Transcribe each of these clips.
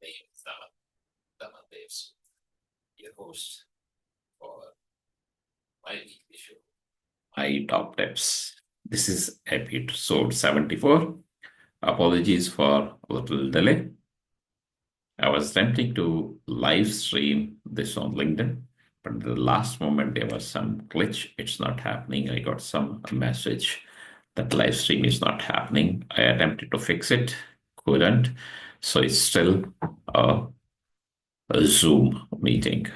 name is Daman Devs, your host for my weekly show, My Top Tips. This is episode 74. Apologies for a little delay. I was attempting to live stream this on LinkedIn, but at the last moment there was some glitch. It's not happening. I got some message that live stream is not happening. I attempted to fix it, couldn't. So it's still a, a Zoom meeting.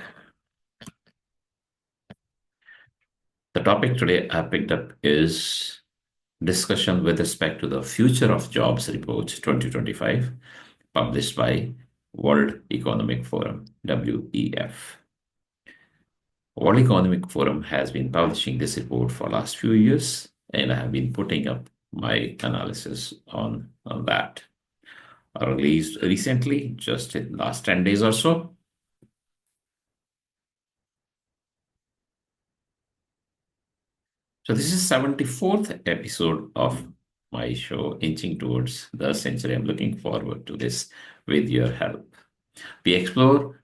The topic today I picked up is discussion with respect to the Future of Jobs Report 2025, published by World Economic Forum, WEF. World Economic Forum has been publishing this report for last few years, and I have been putting up my analysis on that. Released recently, just in last 10 days or so. So this is 74th episode of my show, Inching Towards the Century. I'm looking forward to this with your help. We explore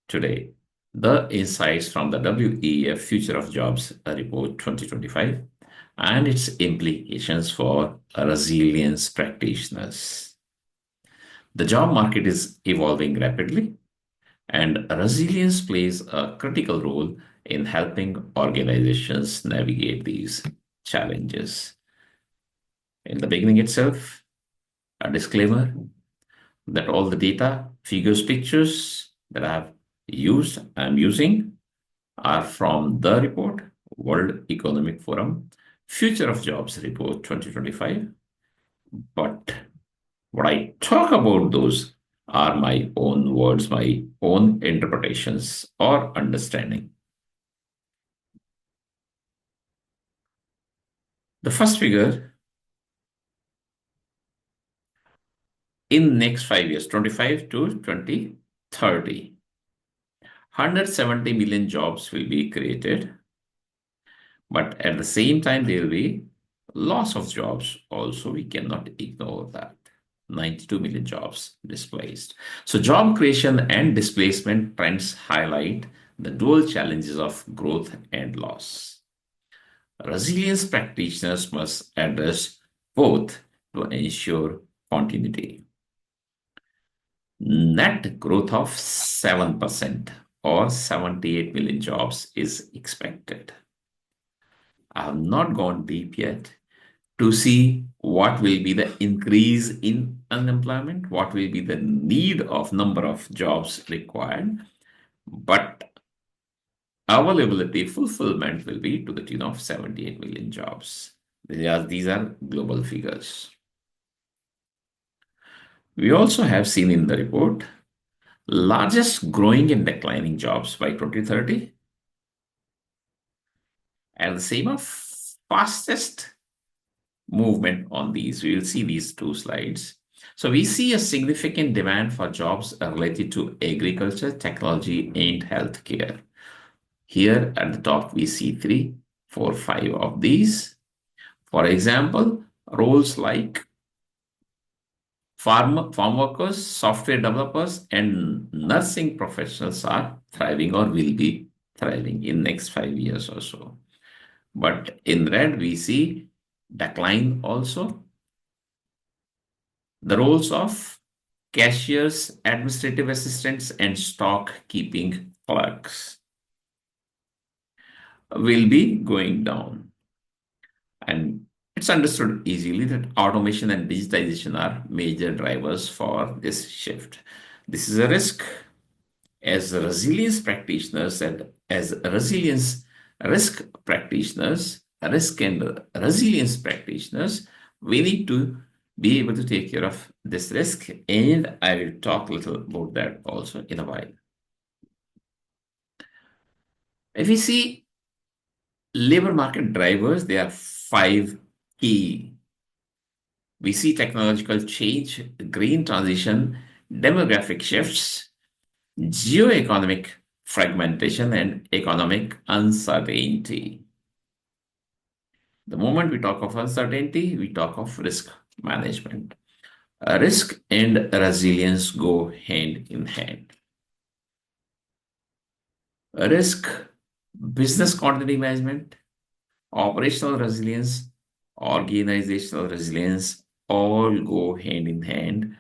today the insights from the WEF Future of Jobs Report 2025 and its implications for resilience practitioners. The job market is evolving rapidly, and resilience plays a critical role in helping organizations navigate these challenges. In the beginning itself, a disclaimer that all the data, figures, pictures that I'm using are from the report, World Economic Forum, Future of Jobs Report 2025. But what I talk about those are my own words, my own interpretations or understanding. The first figure in next 5 years, 25 to 2030, 170 million jobs will be created. But at the same time, there will be loss of jobs. Also, we cannot ignore that. 92 million jobs displaced. So job creation and displacement trends highlight the dual challenges of growth and loss. Resilience practitioners must address both to ensure continuity. Net growth of 7% or 78 million jobs is expected. I have not gone deep yet to see what will be the increase in unemployment, what will be the need of number of jobs required, but availability fulfillment will be to the tune of 78 million jobs. These are global figures. We also have seen in the report largest growing and declining jobs by 2030 and the same of fastest movement on these. We will see these two slides. So we see a significant demand for jobs related to agriculture, technology, and healthcare. Here at the top, we see 3, 4, 5 of these. For example, roles like farm workers, software developers, and nursing professionals are thriving or will be thriving in next 5 years or so. But in red, we see decline also. The roles of cashiers, administrative assistants, and stock keeping clerks will be going down. And it's understood easily that automation and digitization are major drivers for this shift. This is a risk. As resilience practitioners and as resilience risk practitioners, risk and resilience practitioners, we need to be able to take care of this risk, and I will talk a little about that also in a while. If we see labor market drivers, there are 5 key. We see technological change, green transition, demographic shifts, geoeconomic fragmentation, and economic uncertainty. The moment we talk of uncertainty, we talk of risk management. Risk and resilience go hand in hand. Risk, business continuity management, operational resilience, organizational resilience all go hand in hand.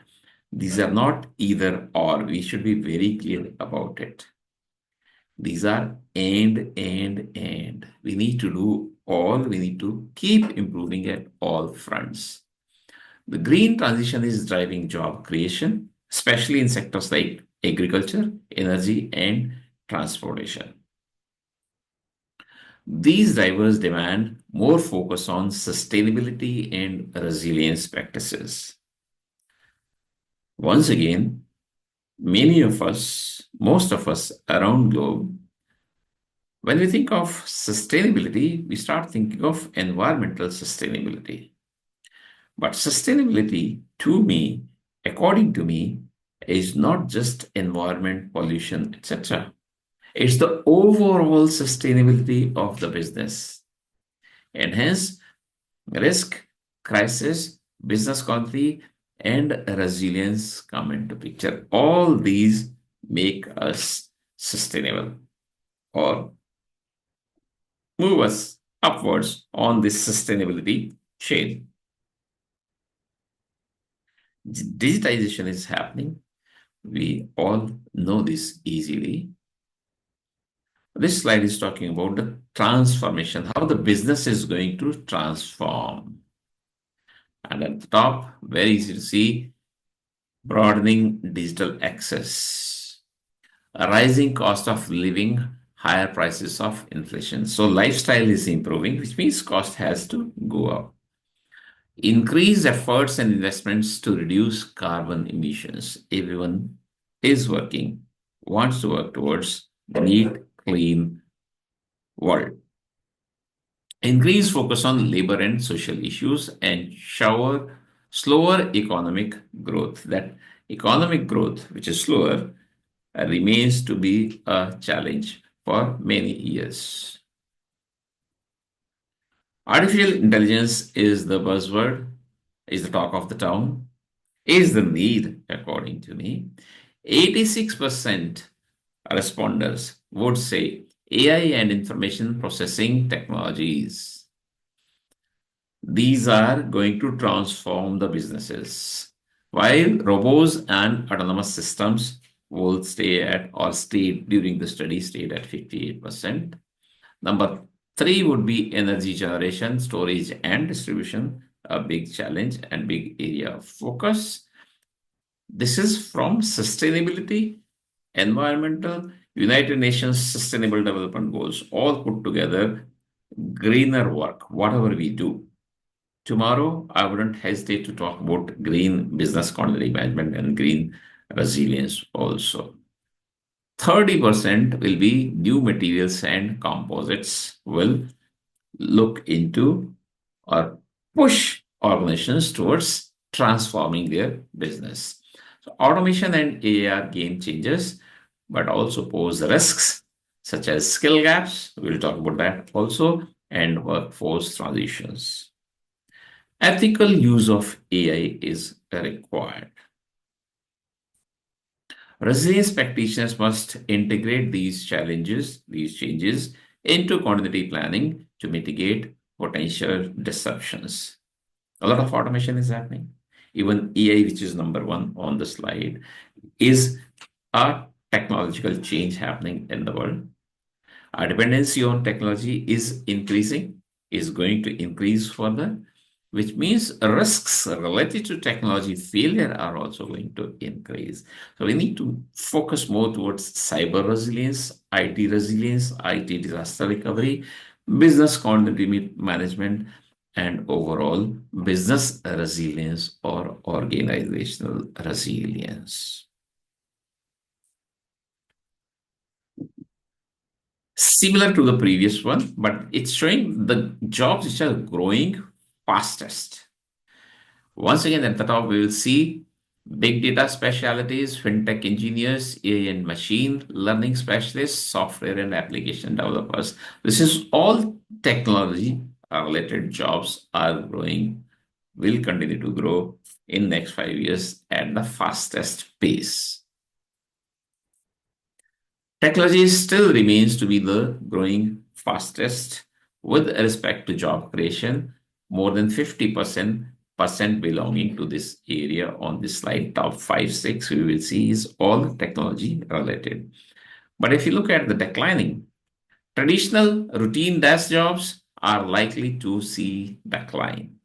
These are not either or. We should be very clear about it. These are and. We need to do all, we need to keep improving at all fronts. The green transition is driving job creation, especially in sectors like agriculture, energy, and transportation. These drivers demand more focus on sustainability and resilience practices. Once again, many of us, most of us around globe, when we think of sustainability, we start thinking of environmental sustainability. But sustainability, to me, according to me, is not just environment, pollution, etc. It's the overall sustainability of the business. And hence, risk, crisis, business continuity, and resilience come into picture. All these make us sustainable or move us upwards on this sustainability chain. Digitization is happening. We all know this easily. This slide is talking about the transformation, how the business is going to transform. And at the top, very easy to see, broadening digital access, a rising cost of living, higher prices of inflation. So lifestyle is improving, which means cost has to go up. Increase efforts and investments to reduce carbon emissions. Everyone is working, wants to work towards the neat, clean world. Increase focus on labor and social issues and slower economic growth. That economic growth, which is slower, remains to be a challenge for many years. Artificial intelligence is the buzzword, is the talk of the town, is the need, according to me. 86% responders would say AI and information processing technologies. These are going to transform the businesses. While robots and autonomous systems will stay at or stayed during the study stayed at 58%. Number three would be energy generation, storage, and distribution, a big challenge and big area of focus. This is from sustainability, environmental, United Nations Sustainable Development Goals, all put together, greener work, whatever we do. Tomorrow, I wouldn't hesitate to talk about green business continuity management and green resilience also. 30% will be new materials and composites will look into or push organizations towards transforming their business. So automation and AI are game changers, but also pose risks such as skill gaps. We'll talk about that also, and workforce transitions. Ethical use of AI is required. Resilience practitioners must integrate these challenges, these changes into continuity planning to mitigate potential disruptions. A lot of automation is happening. Even AI, which is number one on the slide, is a technological change happening in the world. Our dependency on technology is increasing, is going to increase further, which means risks related to technology failure are also going to increase. So we need to focus more towards cyber resilience, IT disaster recovery, business continuity management, and overall business resilience or organizational resilience. Similar to the previous one, but it's showing the jobs which are growing fastest. Once again, at the top, we will see big data specialities, fintech engineers, AI and machine learning specialists, software and application developers. This is all technology related jobs are growing will continue to grow in next 5 years at the fastest pace. Technology still remains to be the growing fastest with respect to job creation, more than 50% belonging to this area on this slide. Top 5, 6 we will see is all technology related. But if you look at the declining, traditional routine desk jobs are likely to see decline.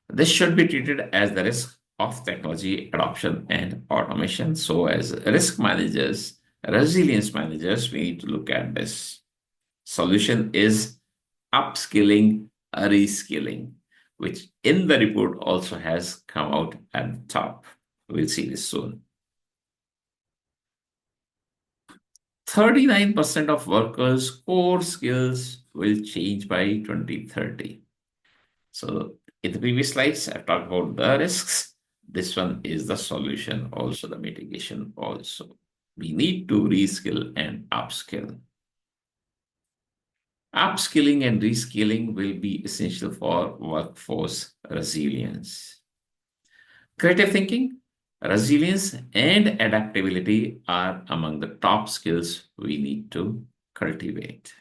This should be treated as the risk of technology adoption and automation. So, as risk managers, resilience managers, we need to look at this. Solution is upskilling, reskilling, which in the report also has come out at the top. We'll see this soon. 39% of workers' core skills will change by 2030. So in the previous slides, I've talked about the risks. This one is the solution, also the mitigation also. We need to reskill and upskill. Upskilling and reskilling will be essential for workforce resilience. Creative thinking, resilience, and adaptability are among the top skills we need to cultivate.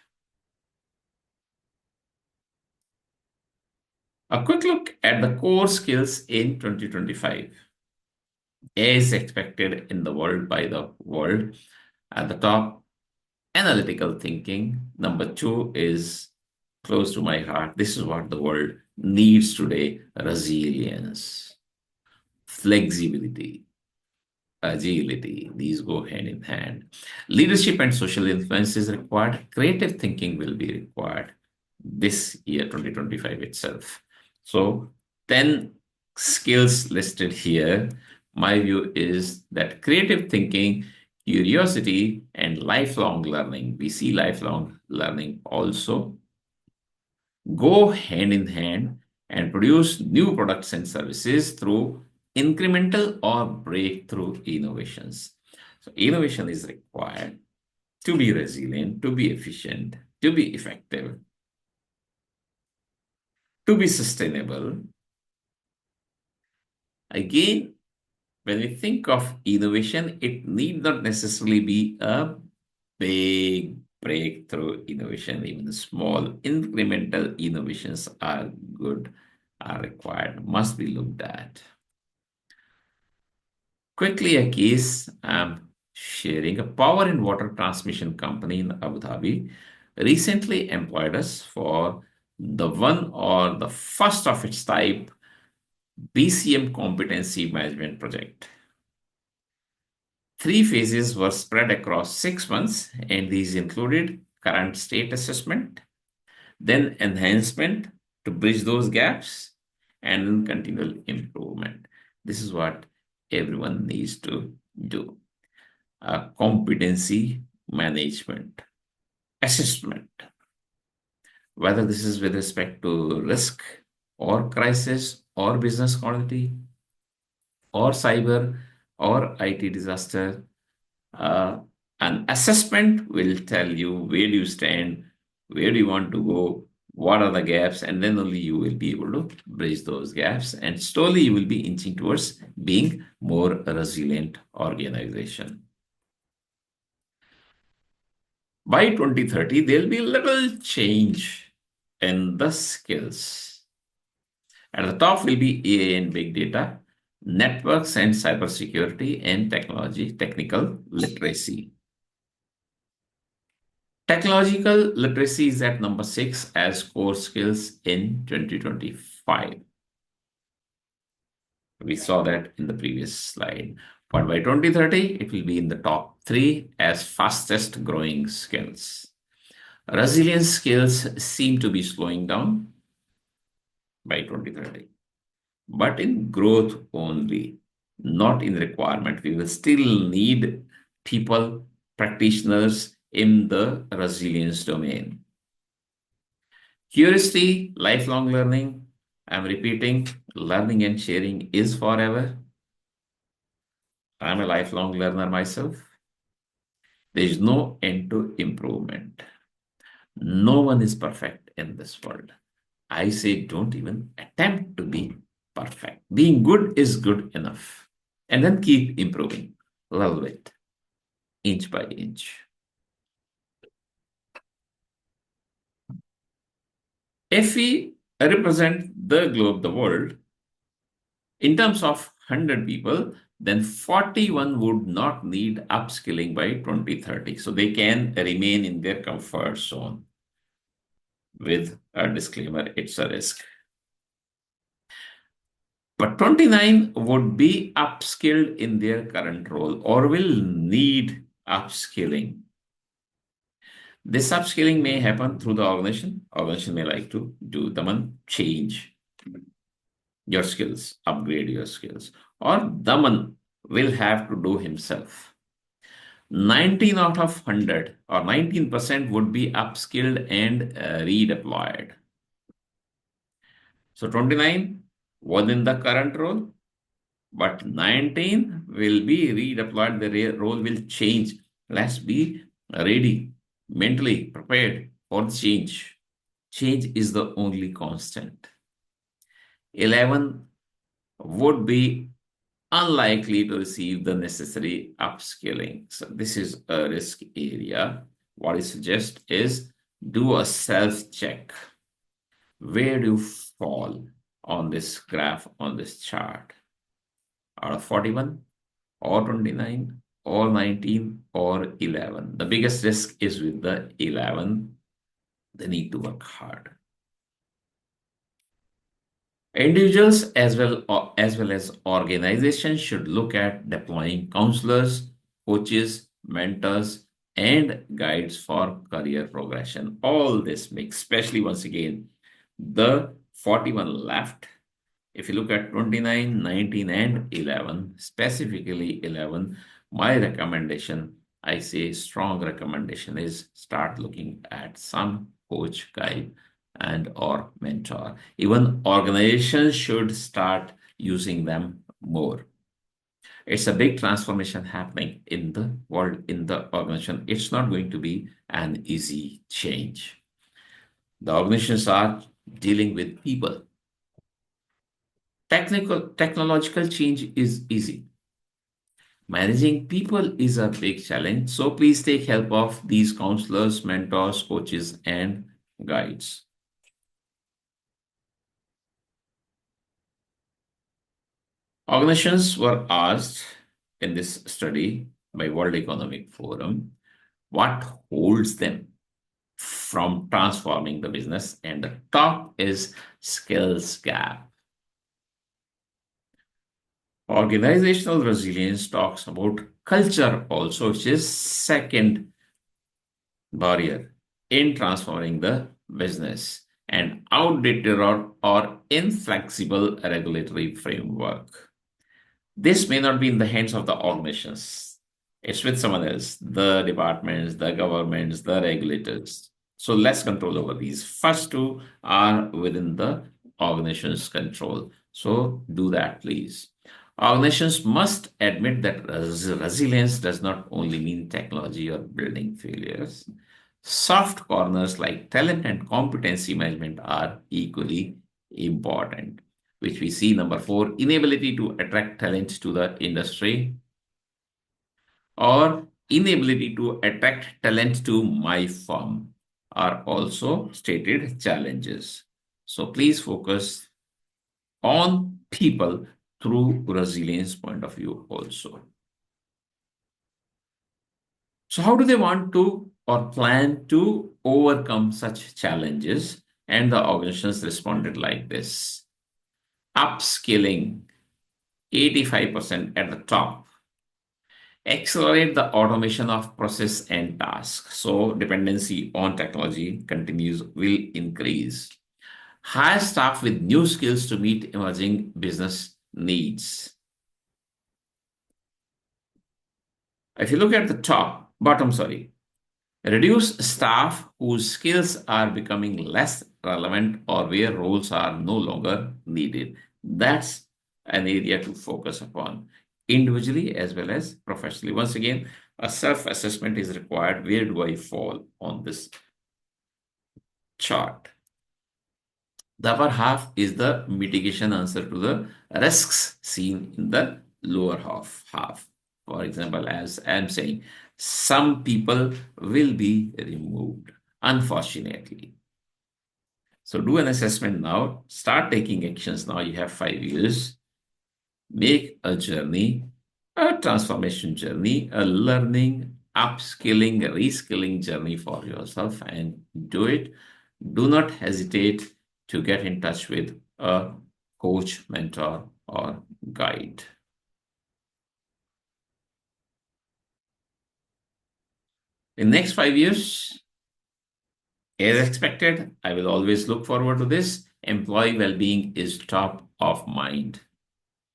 A quick look at the core skills in 2025. As expected in the world by the world. At the top, analytical thinking. Number two is close to my heart. This is what the world needs today: resilience, flexibility, agility. These go hand in hand. Leadership and social influence is required. Creative thinking will be required this year, 2025 itself. So, 10 skills listed here. My view is that creative thinking, curiosity, and lifelong learning, we see lifelong learning also, go hand in hand and produce new products and services through incremental or breakthrough innovations. So, innovation is required to be resilient, to be efficient, to be effective, to be sustainable. Again, when we think of innovation, it need not necessarily be a big breakthrough innovation. Even small incremental innovations are good, are required, must be looked at. Quickly, a case I'm sharing. A power and water transmission company in Abu Dhabi recently employed us for the one or the first of its type BCM competency management project. 3 phases were spread across 6 months, and these included current state assessment, then enhancement to bridge those gaps, and then continual improvement. This is what everyone needs to do. Competency management, assessment, whether this is with respect to risk or crisis or business quality or cyber or IT disaster. An assessment will tell you where do you stand, where do you want to go, what are the gaps, and then only you will be able to bridge those gaps. And slowly you will be inching towards being more resilient organization. By 2030, there'll be little change in the skills. At the top will be AI and big data, networks and cybersecurity, and technical literacy. Technological literacy is at number 6 as core skills in 2025. We saw that in the previous slide. But by 2030, it will be in the top 3 as fastest growing skills. Resilience skills seem to be slowing down by 2030, but in growth only, not in requirement. We will still need people, practitioners in the resilience domain. Curiosity, lifelong learning. I'm repeating, learning and sharing is forever. I'm a lifelong learner myself. There is no end to improvement. No one is perfect in this world. I say don't even attempt to be perfect. Being good is good enough. And then keep improving a little bit, inch by inch. If we represent the globe, the world, in terms of 100 people, then 41 would not need upskilling by 2030. So they can remain in their comfort zone with a disclaimer, it's a risk. But 29 would be upskilled in their current role or will need upskilling. This upskilling may happen through the organization. Organization may like to do the one change your skills, upgrade your skills, or Daman will have to do himself. 19 out of 100 or 19% would be upskilled and redeployed. So 29 within the current role, but 19 will be redeployed. The role will change. Let's be ready, mentally prepared for change. Change is the only constant. 11 would be unlikely to receive the necessary upskilling. So this is a risk area. What I suggest is do a self-check. Where do you fall on this graph, on this chart? Out of 41 or 29 or 19 or 11. The biggest risk is with the 11. They need to work hard. Individuals as well as organizations should look at deploying counselors, coaches, mentors, and guides for career progression. All this mix, especially once again, the 41 left. If you look at 29, 19, and 11, specifically 11, my recommendation, I say strong recommendation is start looking at some coach, guide, and or mentor. Even organizations should start using them more. It's a big transformation happening in the world, in the organization. It's not going to be an easy change. The organizations are dealing with people. Technological change is easy. Managing people is a big challenge. So please take help of these counselors, mentors, coaches, and guides. Organizations were asked in this study by World Economic Forum what holds them from transforming the business, and the top is skills gap. Organizational resilience talks about culture also, which is second barrier in transforming the business, and outdated or inflexible regulatory framework. This may not be in the hands of the organizations. It's with someone else, the departments, the governments, the regulators. So less control over these. First two are within the organization's control. So do that, please. Organizations must admit that resilience does not only mean technology or building failures. Soft corners like talent and competency management are equally important, which we see number 4, inability to attract talent to the industry or inability to attract talent to my firm are also stated challenges. So please focus on people through resilience point of view also. So how do they want to or plan to overcome such challenges? And the organizations responded like this. Upskilling, 85% at the top. Accelerate the automation of process and tasks. So dependency on technology continues will increase. Hire staff with new skills to meet emerging business needs. If you look at the bottom, sorry, reduce staff whose skills are becoming less relevant or where roles are no longer needed. That's an area to focus upon individually as well as professionally. Once again, a self-assessment is required. Where do I fall on this chart? The upper half is the mitigation answer to the risks seen in the lower half. For example, as I'm saying, some people will be removed, unfortunately. So do an assessment now, start taking actions now. You have 5 years. Make a journey, a transformation journey, a learning, upskilling, reskilling journey for yourself and do it. Do not hesitate to get in touch with a coach, mentor, or guide. In next 5 years, as expected, I will always look forward to this. Employee well-being is top of mind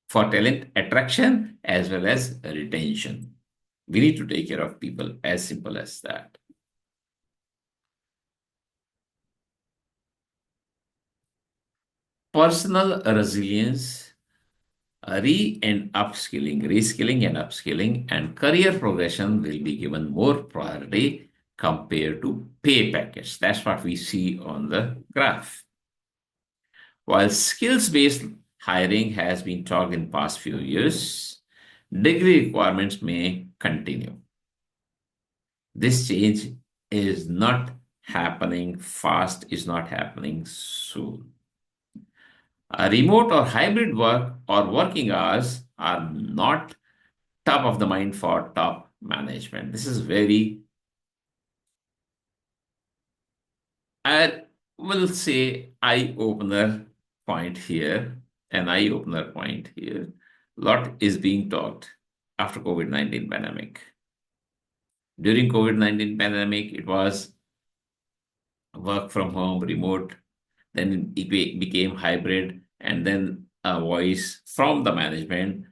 for talent attraction as well as retention. We need to take care of people, as simple as that. Personal resilience, reskilling and upskilling, and career progression will be given more priority compared to pay package. That's what we see on the graph. While skills-based hiring has been talked in past few years, degree requirements may continue. This change is not happening fast, is not happening soon. Remote or hybrid work or working hours are not top of the mind for top management. This is very, I will say, eye opener point here, an eye opener point here. Lot is being talked after COVID-19 pandemic. During COVID-19 pandemic, it was work from home, remote, then it became hybrid, and then a voice from the management,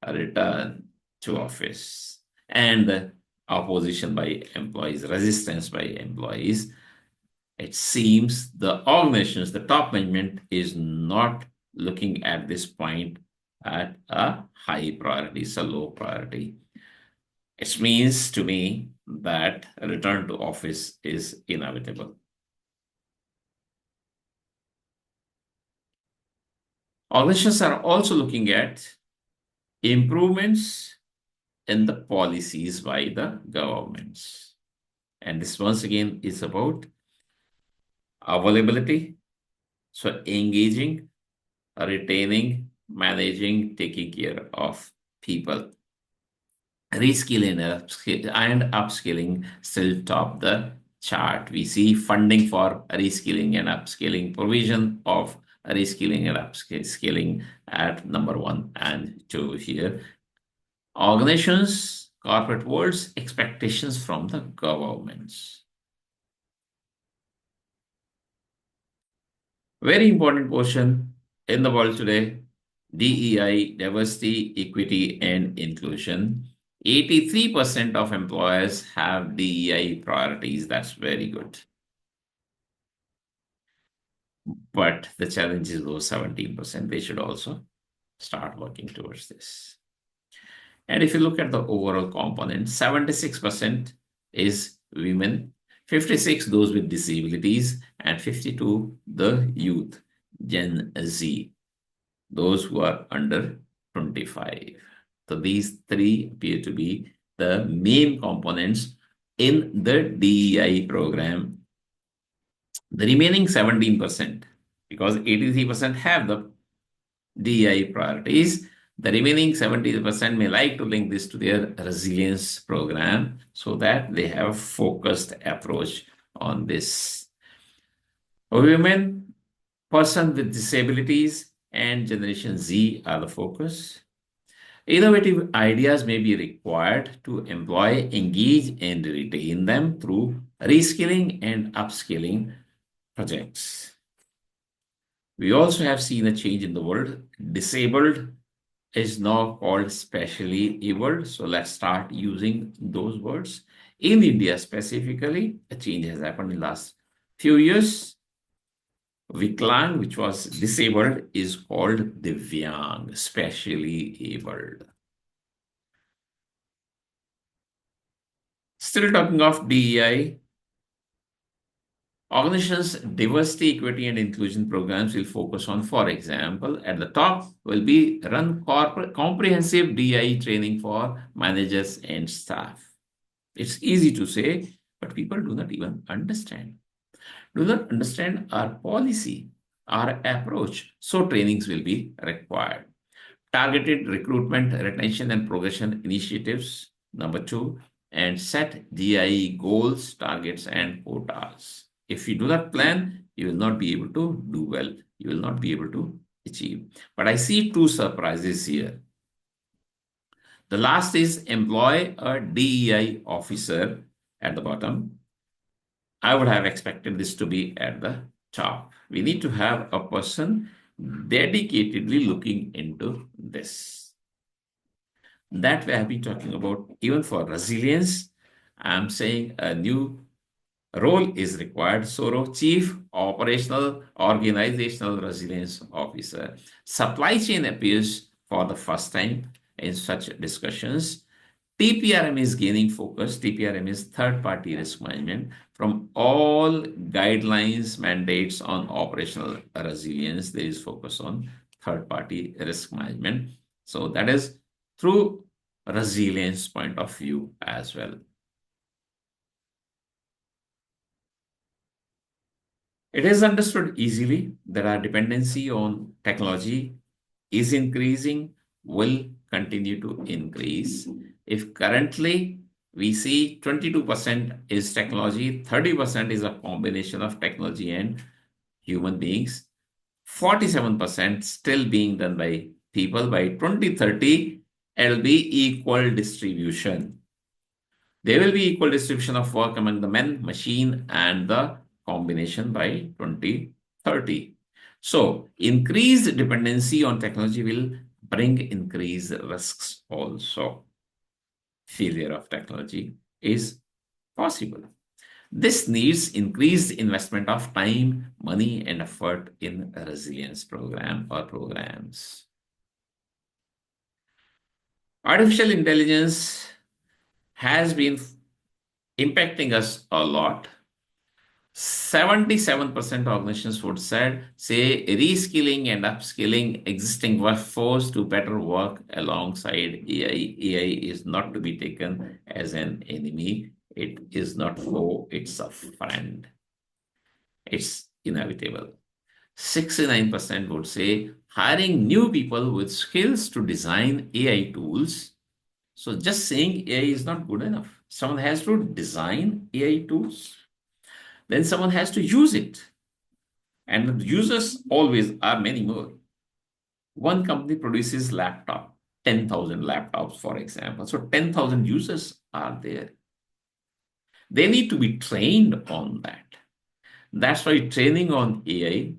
a return to office, and the opposition by employees, resistance by employees. It seems the organizations, the top management is not looking at this point at a high priority, it's a low priority. It means to me that a return to office is inevitable. Organizations are also looking at improvements in the policies by the governments. And this once again is about availability, so engaging, retaining, managing, taking care of people. Reskilling and upskilling still top the chart. We see funding for reskilling and upskilling, provision of reskilling and upskilling at number 1 and 2 here. Organizations, corporate world's expectations from the governments. Very important portion in the world today, DEI, diversity, equity, and inclusion. 83% of employers have DEI priorities. That's very good. But the challenge is those 17%. They should also start working towards this. And if you look at the overall component, 76% is women, 56 those with disabilities, and 52 the youth, Gen Z, those who are under 25. So these three appear to be the main components in the DEI program. The remaining 17%, because 83% have the DEI priorities, the remaining 70% may like to link this to their resilience program so that they have focused approach on this. Women, person with disabilities, and Generation Z are the focus. Innovative ideas may be required to employ, engage, and retain them through reskilling and upskilling projects. We also have seen a change in the world. Disabled is now called specially abled. So let's start using those words. In India specifically, a change has happened in the last few years. Viklang, which was disabled, is called Divyang, specially abled. Still talking of DEI, Organizations' diversity, equity, and inclusion programs will focus on, for example, at the top will be run comprehensive DI training for managers and staff. It's easy to say, but people do not even understand our policy, our approach. So trainings will be required. Targeted recruitment, retention, and progression initiatives. Number two, and set DIE goals, targets, and quotas. If you do not plan, you will not be able to do well. You will not be able to achieve. But I see two surprises here. The last is employ a DEI officer at the bottom. I would have expected this to be at the top. We need to have a person dedicatedly looking into this. That way I've been talking about even for resilience. I'm saying a new role is required. SORO, Chief Operational Organizational Resilience Officer. Supply chain appears for the first time in such discussions. TPRM is gaining focus. TPRM is third party risk management. From all guidelines, mandates on operational resilience, there is focus on third party risk management. So that is through resilience point of view as well. It is understood easily that our dependency on technology is increasing, will continue to increase. If currently we see 22% is technology, 30% is a combination of technology and human beings, 47% still being done by people. By 2030, it'll be equal distribution. There will be equal distribution of work among the men, machine, and the combination by 2030. So, increased dependency on technology will bring increased risks also. Failure of technology is possible. This needs increased investment of time, money, and effort in a resilience program or programs. Artificial intelligence has been impacting us a lot. 77% organizations would say reskilling and upskilling existing workforce to better work alongside AI. AI is not to be taken as an enemy. It is not foe, it's a friend. It's inevitable. 69% would say hiring new people with skills to design AI tools. So just saying AI is not good enough. Someone has to design AI tools, then someone has to use it. And the users always are many more. One company produces laptop, 10,000 laptops, for example. So 10,000 users are there. They need to be trained on that. That's why training on AI,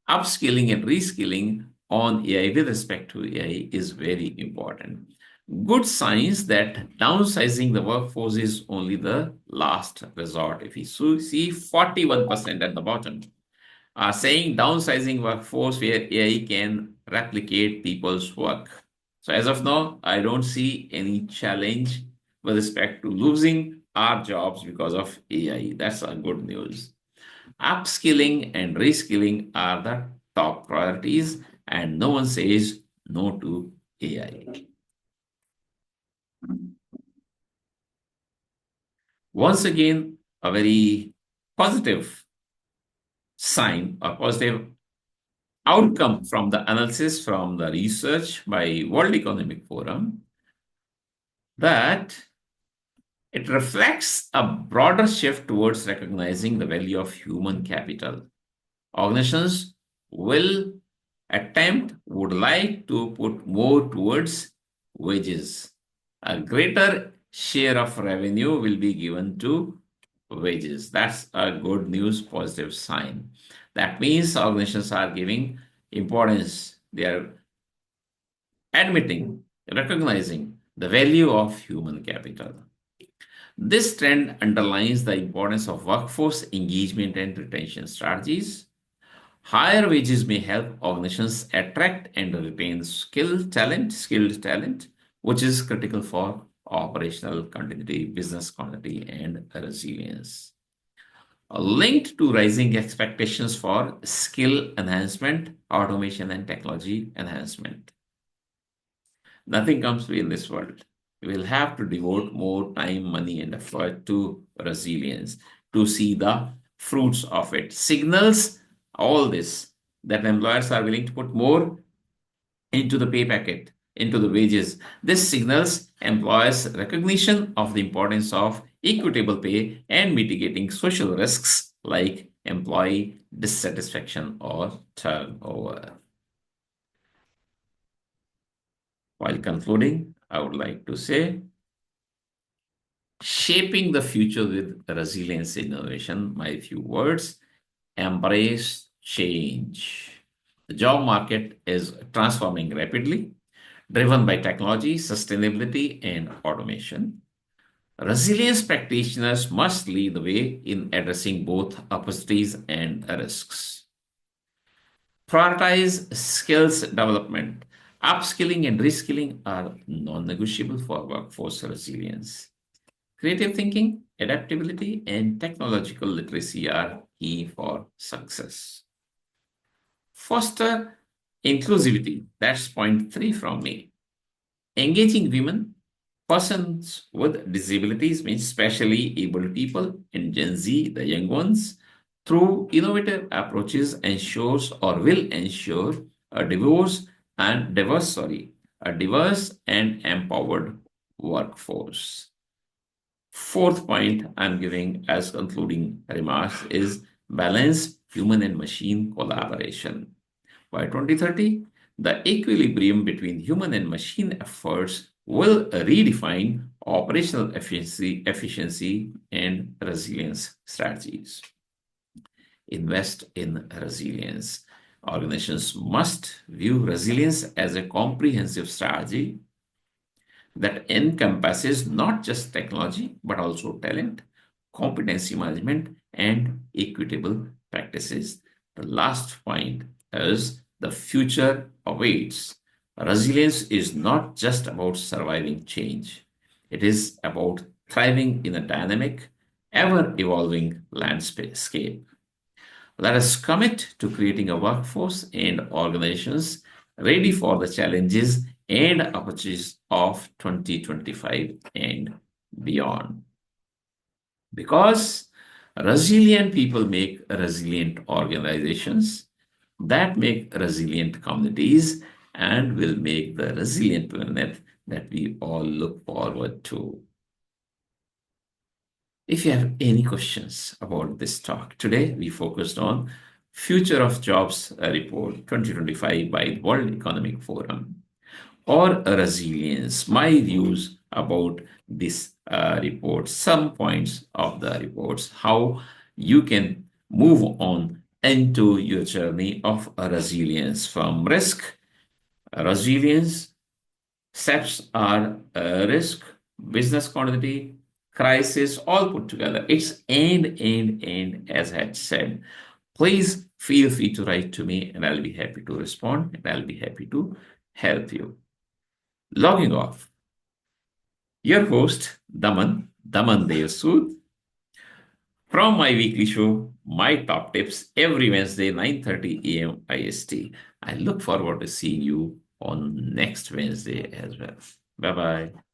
upskilling and reskilling on AI with respect to AI is very important. Good signs that downsizing the workforce is only the last resort. If you see 41% at the bottom are saying downsizing workforce where AI can replicate people's work. So as of now, I don't see any challenge with respect to losing our jobs because of AI. That's a good news. Upskilling and reskilling are the top priorities, and no one says no to AI. Once again, a very positive sign, a positive outcome from the analysis from the research by World Economic Forum that it reflects a broader shift towards recognizing the value of human capital. Organizations will would like to put more towards wages. A greater share of revenue will be given to wages. That's a good news, positive sign. That means organizations are giving importance. They are admitting, recognizing the value of human capital. This trend underlines the importance of workforce engagement and retention strategies. Higher wages may help organizations attract and retain skilled talent, which is critical for operational continuity, business continuity, and resilience. linked to rising expectations for skill enhancement, automation, and technology enhancement. Nothing comes free in this world. We will have to devote more time, money, and effort to resilience to see the fruits of it. Signals all this that employers are willing to put more into the pay packet, into the wages. This signals employers' recognition of the importance of equitable pay and mitigating social risks like employee dissatisfaction or turnover. While concluding, I would like to say shaping the future with resilience innovation, my few words: embrace change. The job market is transforming rapidly, driven by technology, sustainability, and automation. Resilience practitioners must lead the way in addressing both opportunities and risks. Prioritize skills development. Upskilling and reskilling are non negotiable for workforce resilience. Creative thinking, adaptability, and technological literacy are key for success. Foster inclusivity. That's point three from me. Engaging women, persons with disabilities, means specially able people, and Gen Z, the young ones, through innovative approaches ensures or will ensure a a diverse and empowered workforce. Fourth point I'm giving as concluding remarks is balance human and machine collaboration. By 2030, the equilibrium between human and machine efforts will redefine operational efficiency and resilience strategies. Invest in resilience. Organizations must view resilience as a comprehensive strategy that encompasses not just technology but also talent, competency management, and equitable practices. The last point is the future awaits. Resilience is not just about surviving change, it is about thriving in a dynamic, ever evolving landscape. Let us commit to creating a workforce and organizations ready for the challenges and opportunities of 2025 and beyond. Because resilient people make resilient organizations that make resilient communities and will make the resilient planet that we all look forward to. If you have any questions about this talk, today we focused on Future of Jobs Report 2025 by World Economic Forum or resilience. My views about this report, some points of the reports, how you can move on into your journey of resilience from risk, resilience. Steps are risk, business continuity, crisis, all put together. It's and, as I had said. Please feel free to write to me and I'll be happy to respond and I'll be happy to help you. Logging off. Your host, Daman Dev Sood, from my weekly show, My Top Tips, every Wednesday, 9:30 a.m. IST. I look forward to seeing you on next Wednesday as well. Bye-bye.